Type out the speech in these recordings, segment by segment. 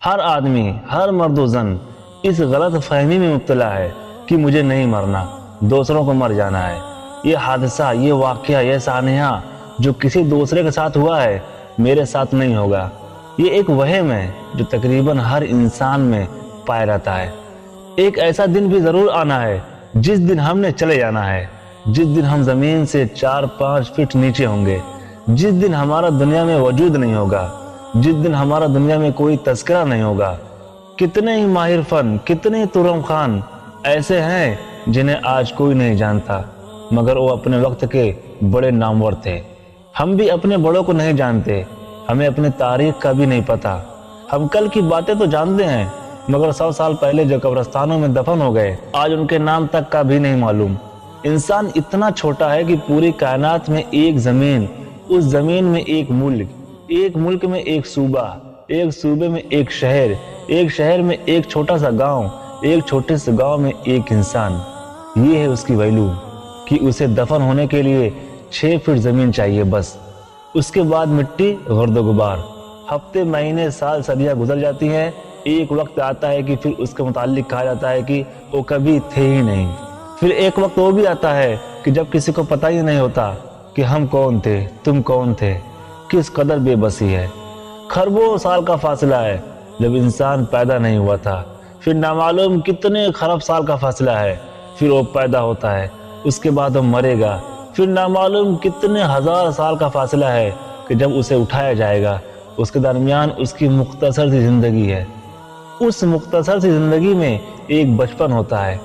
ہر آدمی، ہر مرد و زن اس غلط فہمی میں مبتلا ہے کہ مجھے نہیں مرنا، دوسروں کو مر جانا ہے۔ یہ حادثہ، یہ واقعہ، یہ سانحہ جو کسی دوسرے کے ساتھ ہوا ہے میرے ساتھ نہیں ہوگا۔ یہ ایک وہم ہے جو تقریباً ہر انسان میں پایا جاتا ہے۔ ایک ایسا دن بھی ضرور آنا ہے جس دن ہم نے چلے جانا ہے، جس دن ہم زمین سے 4-5 فٹ نیچے ہوں گے، جس دن ہمارا دنیا میں وجود نہیں ہوگا، جس دن ہمارا دنیا میں کوئی تذکرہ نہیں ہوگا۔ کتنے ہی ماہر فن، کتنے تورم خان ایسے ہیں جنہیں آج کوئی نہیں جانتا، مگر وہ اپنے وقت کے بڑے نامور تھے۔ ہم بھی اپنے بڑوں کو نہیں جانتے، ہمیں اپنی تاریخ کا بھی نہیں پتا۔ ہم کل کی باتیں تو جانتے ہیں، مگر 100 سال پہلے جو قبرستانوں میں دفن ہو گئے آج ان کے نام تک کا بھی نہیں معلوم۔ انسان اتنا چھوٹا ہے کہ پوری کائنات میں ایک زمین، اس زمین میں ایک ملک میں ایک صوبہ، ایک صوبے میں ایک شہر میں ایک چھوٹا سا گاؤں، ایک چھوٹے سے گاؤں میں ایک انسان۔ یہ ہے اس کی ویلو کہ اسے دفن ہونے کے لیے 6 فٹ زمین چاہیے بس۔ اس کے بعد مٹی، غرد و غبار۔ ہفتے، مہینے، سال، صدیاں گزر جاتی ہیں۔ ایک وقت آتا ہے کہ پھر اس کے متعلق کہا جاتا ہے کہ وہ کبھی تھے ہی نہیں۔ پھر ایک وقت وہ بھی آتا ہے کہ جب کسی کو پتہ ہی نہیں ہوتا کہ ہم کون تھے، تم کون تھے، کس قدر بے بسی ہے۔ خربوں سال کا فاصلہ ہے جب انسان پیدا نہیں ہوا تھا، پھر نامعلوم کتنے خرب سال کا فاصلہ ہے، پھر وہ پیدا ہوتا ہے، اس کے بعد وہ مرے گا، پھر نامعلوم کتنے ہزار سال کا فاصلہ ہے کہ جب اسے اٹھایا جائے گا۔ اس کے درمیان اس کی مختصر سی زندگی ہے۔ اس مختصر سی زندگی میں ایک بچپن ہوتا ہے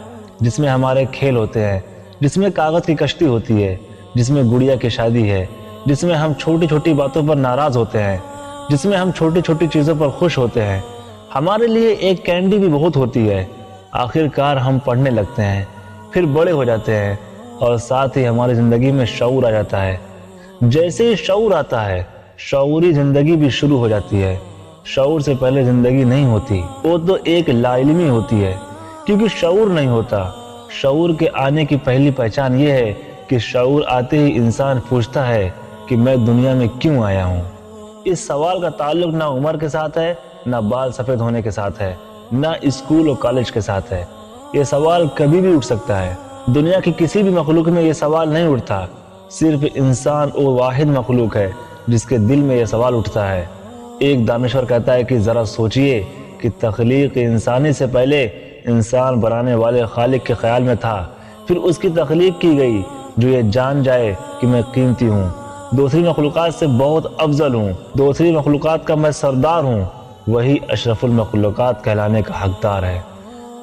جس میں ہمارے کھیل ہوتے ہیں، جس میں کاغذ کی کشتی ہوتی ہے، جس میں گڑیا کی شادی ہے، جس میں ہم چھوٹی چھوٹی باتوں پر ناراض ہوتے ہیں، جس میں ہم چھوٹی چھوٹی چیزوں پر خوش ہوتے ہیں۔ ہمارے لیے ایک کینڈی بھی بہت ہوتی ہے۔ آخر کار ہم پڑھنے لگتے ہیں، پھر بڑے ہو جاتے ہیں، اور ساتھ ہی ہماری زندگی میں شعور آ جاتا ہے۔ جیسے ہی شعور آتا ہے، شعوری زندگی بھی شروع ہو جاتی ہے۔ شعور سے پہلے زندگی نہیں ہوتی، وہ تو ایک لا علمی ہوتی ہے، کیونکہ شعور نہیں ہوتا۔ شعور کے آنے کی پہلی پہچان یہ ہے کہ شعور آتے ہی انسان پوچھتا ہے کہ میں دنیا میں کیوں آیا ہوں۔ اس سوال کا تعلق نہ عمر کے ساتھ ہے، نہ بال سفید ہونے کے ساتھ ہے، نہ اسکول اور کالج کے ساتھ ہے۔ یہ سوال کبھی بھی اٹھ سکتا ہے۔ دنیا کی کسی بھی مخلوق میں یہ سوال نہیں اٹھتا، صرف انسان وہ واحد مخلوق ہے جس کے دل میں یہ سوال اٹھتا ہے۔ ایک دانشور کہتا ہے کہ ذرا سوچئے کہ تخلیق انسانی سے پہلے انسان بنانے والے خالق کے خیال میں تھا، پھر اس کی تخلیق کی گئی جو یہ جان جائے کہ میں قیمتی ہوں، دوسری مخلوقات سے بہت افضل ہوں، دوسری مخلوقات کا میں سردار ہوں، وہی اشرف المخلوقات کہلانے کا حقدار ہے۔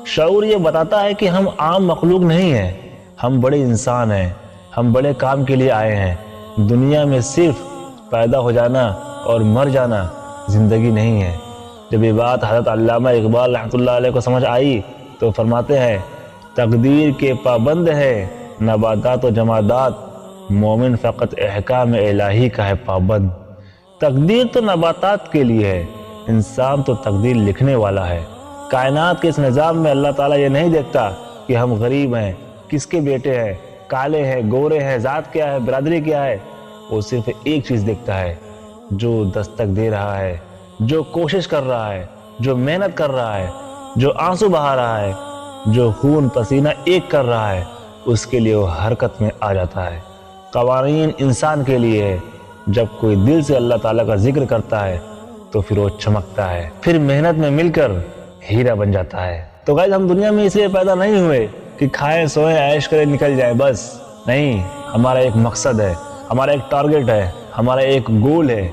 شعور یہ بتاتا ہے کہ ہم عام مخلوق نہیں ہیں، ہم بڑے انسان ہیں، ہم بڑے کام کے لیے آئے ہیں۔ دنیا میں صرف پیدا ہو جانا اور مر جانا زندگی نہیں ہے۔ جب یہ بات حضرت علامہ اقبال رحمۃ اللہ علیہ کو سمجھ آئی تو فرماتے ہیں، تقدیر کے پابند ہے نباتات و جمادات، مومن فقط احکام الہی کا ہے پابند۔ تقدیر تو نباتات کے لیے ہے، انسان تو تقدیر لکھنے والا ہے۔ کائنات کے اس نظام میں اللہ تعالیٰ یہ نہیں دیکھتا کہ ہم غریب ہیں، کس کے بیٹے ہیں، کالے ہیں، گورے ہیں، ذات کیا ہے، برادری کیا ہے۔ وہ صرف ایک چیز دیکھتا ہے، جو دستک دے رہا ہے، جو کوشش کر رہا ہے، جو محنت کر رہا ہے، جو آنسو بہا رہا ہے، جو خون پسینہ ایک کر رہا ہے، اس کے لیے وہ حرکت میں آ جاتا ہے۔ قوانین انسان کے لیے ہے، جب کوئی دل سے اللہ تعالیٰ کا ذکر کرتا ہے تو پھر وہ چمکتا ہے، پھر محنت میں مل کر ہیرا بن جاتا ہے۔ تو غائز ہم دنیا میں اس لیے پیدا نہیں ہوئے کہ کھائیں سوئیں عیش کریں نکل جائیں بس، نہیں، ہمارا ایک مقصد ہے، ہمارا ایک ٹارگٹ ہے، ہمارا ایک گول ہے۔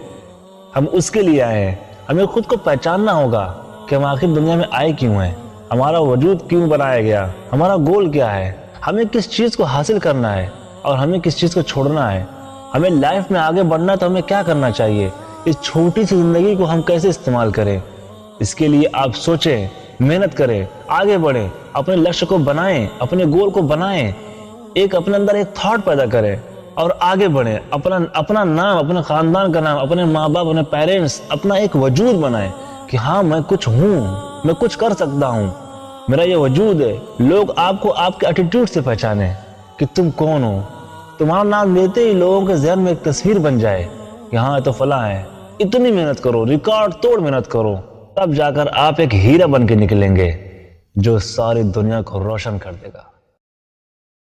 ہم اس کے لیے آئے ہیں۔ ہمیں خود کو پہچاننا ہوگا کہ ہم آخر دنیا میں آئے کیوں ہیں، ہمارا وجود کیوں بنایا گیا، ہمارا گول کیا ہے، ہمیں کس چیز کو حاصل کرنا ہے اور ہمیں کس چیز کو چھوڑنا ہے۔ ہمیں لائف میں آگے بڑھنا ہے تو ہمیں کیا کرنا چاہیے، اس چھوٹی سی زندگی کو ہم کیسے استعمال کریں۔ اس کے لیے آپ سوچیں، محنت کریں، آگے بڑھیں، اپنے لکش کو بنائیں، اپنے گول کو بنائیں، ایک اپنے اندر ایک تھاٹ پیدا کریں اور آگے بڑھیں، اپنا نام، اپنے خاندان کا نام، اپنے ماں باپ، اپنے پیرنٹس، اپنا ایک وجود بنائیں کہ ہاں میں کچھ ہوں، میں کچھ کر سکتا ہوں، میرا یہ وجود ہے۔ لوگ آپ کو آپ کے ایٹیٹیوڈ سے پہچانیں کہ تم کون ہو۔ تمہارا نام لیتے ہی لوگوں کے ذہن میں ایک تصویر بن جائے کہ ہاں تو فلاں ہے۔ اتنی محنت کرو، ریکارڈ توڑ محنت کرو، تب جا کر آپ ایک ہیرا بن کے نکلیں گے جو ساری دنیا کو روشن کر دے گا۔